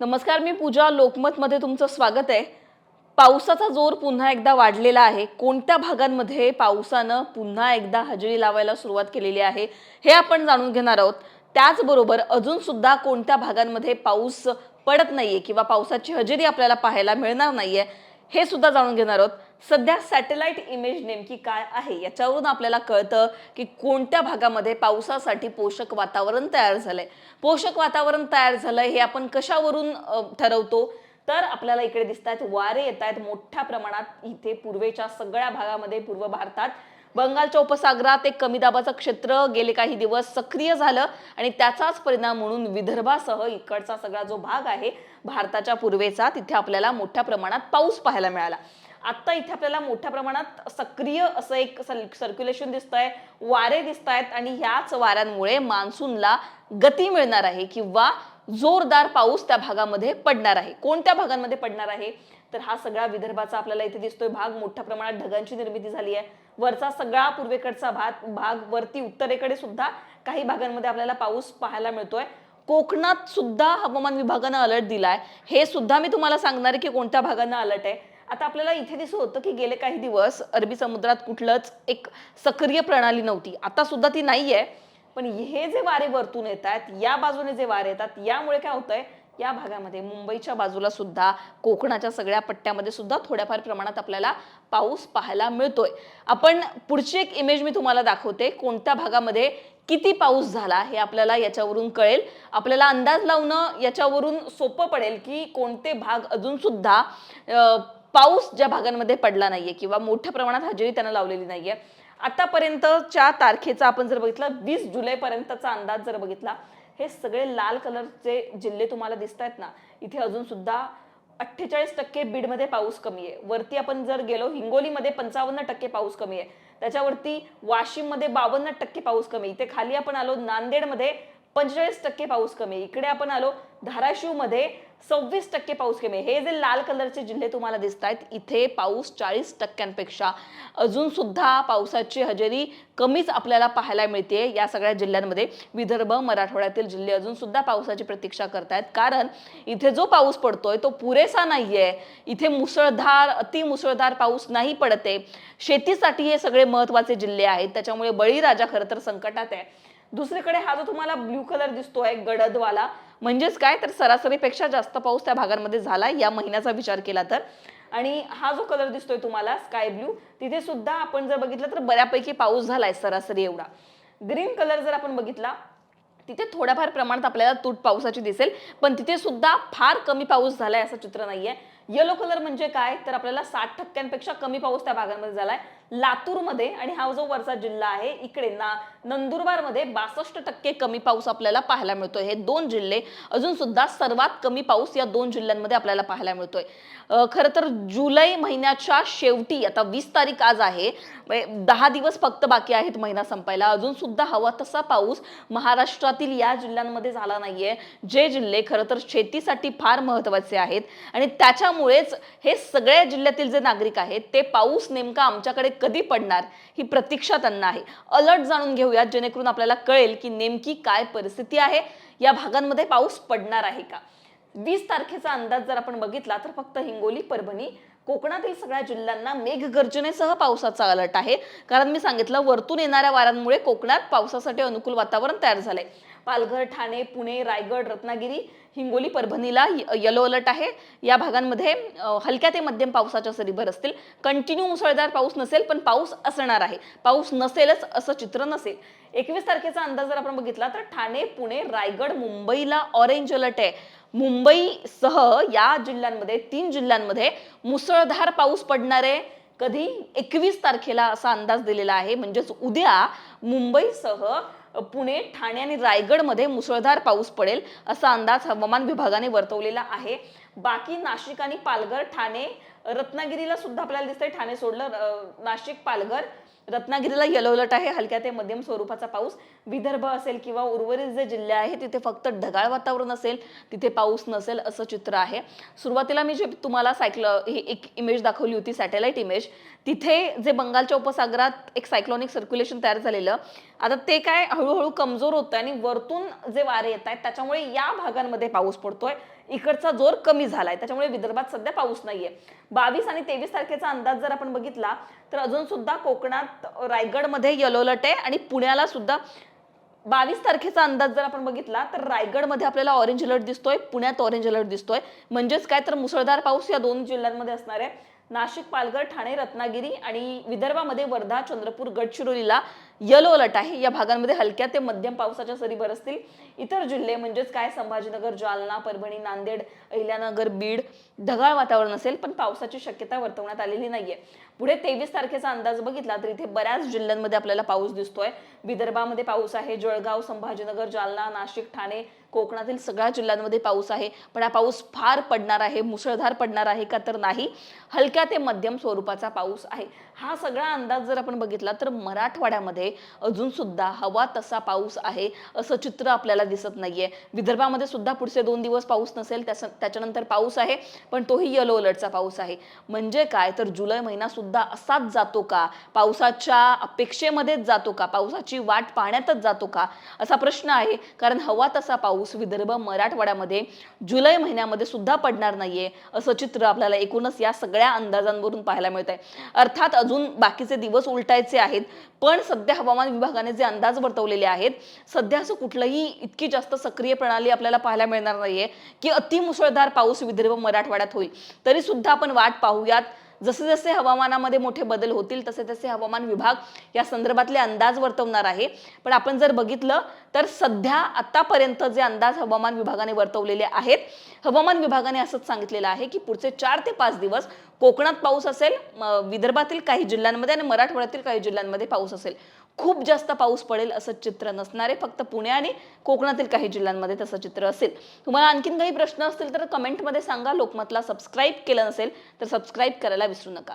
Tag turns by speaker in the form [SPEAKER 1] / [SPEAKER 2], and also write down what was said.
[SPEAKER 1] नमस्कार, मी पूजा. लोकमतमध्ये तुमचं स्वागत आहे. पावसाचा जोर पुन्हा एकदा वाढलेला आहे. कोणत्या भागांमध्ये पावसानं पुन्हा एकदा हजेरी लावायला सुरुवात केलेली आहे हे आपण जाणून घेणार आहोत. त्याचबरोबर अजून सुद्धा कोणत्या भागांमध्ये पाऊस पडत नाहीये किंवा पावसाची हजेरी आपल्याला पाहायला मिळणार नाहीये हे सुद्धा जाणून घेणार आहोत. सध्या सॅटेलाइट इमेज नेमकी काय आहे याच्यावरून आपल्याला कळतं की कोणत्या भागामध्ये पावसासाठी पोषक वातावरण तयार झालंय. पोषक वातावरण तयार झालंय हे आपण कशावरून ठरवतो? तर आपल्याला इकडे दिसतायत वारे येत आहेत मोठ्या प्रमाणात. इथे पूर्वेच्या सगळ्या भागामध्ये, पूर्व भारतात बंगालच्या उपसागरात एक कमी दाबाचं क्षेत्र गेले काही दिवस सक्रिय झालं आणि त्याचाच परिणाम म्हणून विदर्भासह इकडचा सगळा जो भाग आहे भारताच्या पूर्वेचा, तिथे आपल्याला मोठ्या प्रमाणात पाऊस पाहायला मिळाला. आता इथे आपल्याला मोठ्या प्रमाणात सक्रिय असं एक सर्क्युलेशन दिसतंय, वारे दिसतायत आणि ह्याच वाऱ्यांमुळे मान्सूनला गती मिळणार आहे किंवा जोरदार पाऊस त्या भागामध्ये पडणार आहे. कोणत्या भागांमध्ये पडणार आहे? तर हा सगळा विदर्भाचा आपल्याला इथे दिसतोय भाग, मोठ्या प्रमाणात ढगांची निर्मिती झाली आहे. वरचा सगळा पूर्वेकडचा भाग वरती उत्तरेकडे सुद्धा काही भागांमध्ये आपल्याला पाऊस पाहायला मिळतोय. कोकणात सुद्धा हवामान विभागानं अलर्ट दिलाय. हे सुद्धा मी तुम्हाला सांगणार आहे की कोणत्या भागांना अलर्ट आहे. आता आपल्याला इथे दिसत होतं की गेले काही दिवस अरबी समुद्रात कुठलंच एक सक्रिय प्रणाली नव्हती. आता सुद्धा ती नाहीये. पण हे जे वारे वरतून येत आहेत, या बाजूने जे वारे येतात, यामुळे काय होतंय, या भागामध्ये मुंबईच्या बाजूला सुद्धा, कोकणाच्या सगळ्या पट्ट्यामध्ये सुद्धा थोड्याफार प्रमाणात आपल्याला पाऊस पाहायला मिळतोय. आपण पुढची एक इमेज मी तुम्हाला दाखवते. कोणत्या भागामध्ये किती पाऊस झाला हे आपल्याला याच्यावरून कळेल. आपल्याला अंदाज लावणं याच्यावरून सोपं पडेल की कोणते भाग अजून सुद्धा पाऊस ज्या भागांमध्ये पडला नाहीये किंवा मोठ्या प्रमाणात हजेरी त्यांना लावलेली नाहीये. आतापर्यंतच्या तारखेचा आपण जर बघितलं, 20 जुलै पर्यंतचा अंदाज जर बघितला, हे सगळे लाल कलरचे जिल्हे तुम्हाला दिसत आहेत ना, इथे अजून सुद्धा 48% बीडमध्ये पाऊस कमी आहे. वरती आपण जर गेलो, हिंगोलीमध्ये 55% पाऊस कमी आहे. त्याच्यावरती वाशिममध्ये 52% पाऊस कमी. इथे खाली आपण आलो नांदेडमध्ये 45% पाऊस कमी. इकडे आपण आलो धाराशिवमध्ये 26% पाऊस कमी. हे जे लाल कलरचे जिल्हे तुम्हाला दिसत आहेत, इथे पाऊस 40%पेक्षा अजून सुद्धा पावसाची हजेरी कमीच आपल्याला पाहायला मिळते. या सगळ्या जिल्ह्यांमध्ये विदर्भ, मराठवाड्यातील जिल्हे अजून सुद्धा पावसाची प्रतीक्षा करतायत, कारण इथे जो पाऊस पडतोय तो पुरेसा नाहीये. इथे मुसळधार, अतिमुसळधार पाऊस नाही पडते. शेतीसाठी हे सगळे महत्वाचे जिल्हे आहेत, त्याच्यामुळे बळीराजा खरं तर संकटात आहे. दुसरीकडे हा जो तुम्हाला ब्ल्यू कलर दिसतोय गडदवाला, म्हणजेच काय, तर सरासरीपेक्षा जास्त पाऊस त्या भागांमध्ये झाला या महिन्याचा विचार केला तर. आणि हा जो कलर दिसतोय तुम्हाला स्काय ब्ल्यू, तिथे सुद्धा आपण जर बघितलं तर बऱ्यापैकी पाऊस झालाय सरासरी एवढा. ग्रीन कलर जर आपण बघितला, तिथे थोड्याफार प्रमाणात आपल्याला तूट पावसाची दिसेल, पण तिथे सुद्धा फार कमी पाऊस झालाय असं चित्र नाहीये. येलो कलर म्हणजे काय, तर आपल्याला 60%पेक्षा कमी पाऊस त्या भागांमध्ये झालाय. लातूरमध्ये, आणि हा जो वरचा जिल्हा आहे इकडे नंदुरबारमध्ये 62% कमी पाऊस आपल्याला पाहायला मिळतोय. हे दोन जिल्हे अजून सुद्धा सर्वात कमी पाऊस या दोन जिल्ह्यांमध्ये आपल्याला पाहायला मिळतोय. खरं तर जुलै महिन्याच्या शेवटी, आता 20 तारीख आज आहे, 10 दिवस फक्त बाकी आहेत महिना संपायला. अजून सुद्धा हवा तसा पाऊस महाराष्ट्रातील या जिल्ह्यांमध्ये झाला नाहीये, जे जिल्हे खरं तर शेतीसाठी फार महत्वाचे आहेत. आणि त्याच्यामुळेच हे सगळ्या जिल्ह्यातील जे नागरिक आहेत ते पाऊस नेमका आमच्याकडे कधी पडणार ही प्रतीक्षा त्यांना आहे. अलर्ट जाणून घेऊयात, जेणेकरून आपल्याला कळेल की नेमकी काय परिस्थिती आहे, या भागांमध्ये पाऊस पडणार आहे का. 20 तारखेचा अंदाज जर आपण बघितला तर फक्त हिंगोली, परभणी, कोकणातील सगळ्या जिल्ह्यांना मेघगर्जनेसह पावसाचा अलर्ट आहे. कारण मी सांगितलं, वरतून येणाऱ्या वाऱ्यांमुळे कोकणात पावसासाठी अनुकूल वातावरण तयार झालंय. पालघर, ठाणे, पुणे, रायगड, रत्नागिरी, हिंगोली, परभणीला येलो अलर्ट आहे. या भागांमध्ये हलक्या ते मध्यम पावसाच्या सरी बरसतील. कंटिन्यू मुसळधार पाऊस नसेल, पण पाऊस असणार आहे. पाऊस नसेलच असं चित्र नसेल. 21 तारखेचा अंदाज जर आपण बघितला तर ठाणे, पुणे, रायगड, मुंबईला ऑरेंज अलर्ट आहे. मुंबईसह या जिल्ह्यांमध्ये, 3 जिल्ह्यांमध्ये मुसळधार पाऊस पडणार आहे. कधी? 21 तारखेला असा अंदाज दिलेला आहे. म्हणजेच उद्या मुंबईसह पुणे, ठाणे आणि रायगडमध्ये मुसळधार पाऊस पडेल असा अंदाज हवामान विभागाने वर्तवलेला आहे. बाकी नाशिक आणि पालघर, ठाणे, रत्नागिरीला सुद्धा आपल्याला दिसतंय, ठाणे सोडलं, नाशिक, पालघर, रत्नागिरीला येलो अलर्ट आहे. हलक्या ते मध्यम स्वरूपाचा पाऊस. विदर्भ असेल किंवा उर्वरित जे जिल्हे आहेत तिथे फक्त ढगाळ वातावरण असेल, तिथे पाऊस नसेल असं चित्र आहे. सुरुवातीला मी जे तुम्हाला ही एक इमेज दाखवली होती, सॅटेलाइट इमेज, तिथे जे बंगालच्या उपसागरात एक सायक्लॉनिक सर्क्युलेशन तयार झालेलं, आता ते काय हळूहळू कमजोर होतं आणि वरतून जे वारे येत आहेत त्याच्यामुळे या भागांमध्ये पाऊस पडतोय. इकडचा जोर कमी झालाय, त्याच्यामुळे विदर्भात सध्या पाऊस नाहीये. 22 आणि 23 तारखेचा अंदाज जर आपण बघितला तर अजून सुद्धा कोकणात रायगडमध्ये येलो अलर्ट आहे आणि पुण्याला सुद्धा 22 तारखेचा अंदाज जर आपण बघितला तर रायगडमध्ये आपल्याला ऑरेंज अलर्ट दिसतोय, पुण्यात ऑरेंज अलर्ट दिसतोय. म्हणजेच काय तर मुसळधार पाऊस या दोन जिल्ह्यांमध्ये असणार आहे. नाशिक, पालघर, ठाणे, रत्नागिरी आणि विदर्भामध्ये वर्धा, चंद्रपूर, गडचिरोलीला येलो अलर्ट आहे. या भागांमध्ये हलक्या ते मध्यम पावसाच्या सरी बरसतील. इतर जिल्हे म्हणजेच काय संभाजीनगर, जालना, परभणी, नांदेड, अहिल्यानगर, बीड ढगाळ वातावरण असेल, पण पावसाची शक्यता वर्तवण्यात आलेली नाहीये. पुढे 23 तारखेचा अंदाज बघितला तर इथे बऱ्याच जिल्ह्यांमध्ये आपल्याला पाऊस दिसतोय. विदर्भामध्ये पाऊस आहे, जळगाव, संभाजीनगर, जालना, नाशिक, ठाणे, कोकणातील सगळ्या जिल्ह्यांमध्ये पाऊस आहे. पण हा पाऊस फार पडणार आहे, मुसळधार पडणार आहे का तर नाही, हलक्या ते मध्यम स्वरूपाचा पाऊस आहे. हा सगळा अंदाज जर आपण बघितला तर मराठवाड्यामध्ये अजून सुद्धा हवा तसा पाऊस आहे असं चित्र आपल्याला दिसत नाहीये. विदर्भामध्ये सुद्धा पुढचे 2 दिवस पाऊस नसेल, त्याच्यानंतर पाऊस आहे, पण तोही येलो अलर्टचा पाऊस आहे. म्हणजे काय तर जुलै महिना सुद्धा असाच जातो का, पावसाच्या अपेक्षेमध्येच जातो का, पावसाची वाट पाहण्यातच जातो का, असा प्रश्न आहे. कारण हवा तसा पाऊस विदर्भ, मराठवाड्यामध्ये जुलै महिन्यामध्ये सुद्धा पडणार नाहीये असं चित्र आपल्याला एकूणच या सगळ्या अंदाजांवरून पाहायला मिळत आहे. अर्थात अजून बाकीचे दिवस उलटायचे आहेत, पण सध्या हवामान विभागाने जे अंदाज वर्तवलेले आहेत, सध्या असं कुठलंही इतकी जास्त सक्रिय प्रणाली आपल्याला पाहायला मिळणार नाहीये की अतिमुसळधार पाऊस विदर्भ, मराठवाड्यात होईल. तरी सुद्धा आपण वाट पाहूयात. जसे जसे हवामानामध्ये मोठे बदल होतील तसे तसे हवामान विभाग या संदर्भातले अंदाज वर्तवणार आहे. पण आपण जर बघितलं तर सध्या आतापर्यंत जे अंदाज हवामान विभागाने वर्तवलेले आहेत, हवामान विभागाने असंच सांगितलेलं आहे की पुढचे 4 ते 5 दिवस कोकणात पाऊस असेल, विदर्भातील काही जिल्ह्यांमध्ये आणि मराठवाड्यातील काही जिल्ह्यांमध्ये पाऊस असेल. खूप जास्त पाऊस पडेल असं चित्र नसणार आहे, फक्त पुणे आणि कोकणातील काही जिल्ह्यांमध्ये तसं चित्र असेल. तुम्हाला आणखीन काही प्रश्न असतील तर कमेंटमध्ये सांगा. लोकमतला सबस्क्राईब केलं नसेल तर सबस्क्राईब करायला विसरू नका.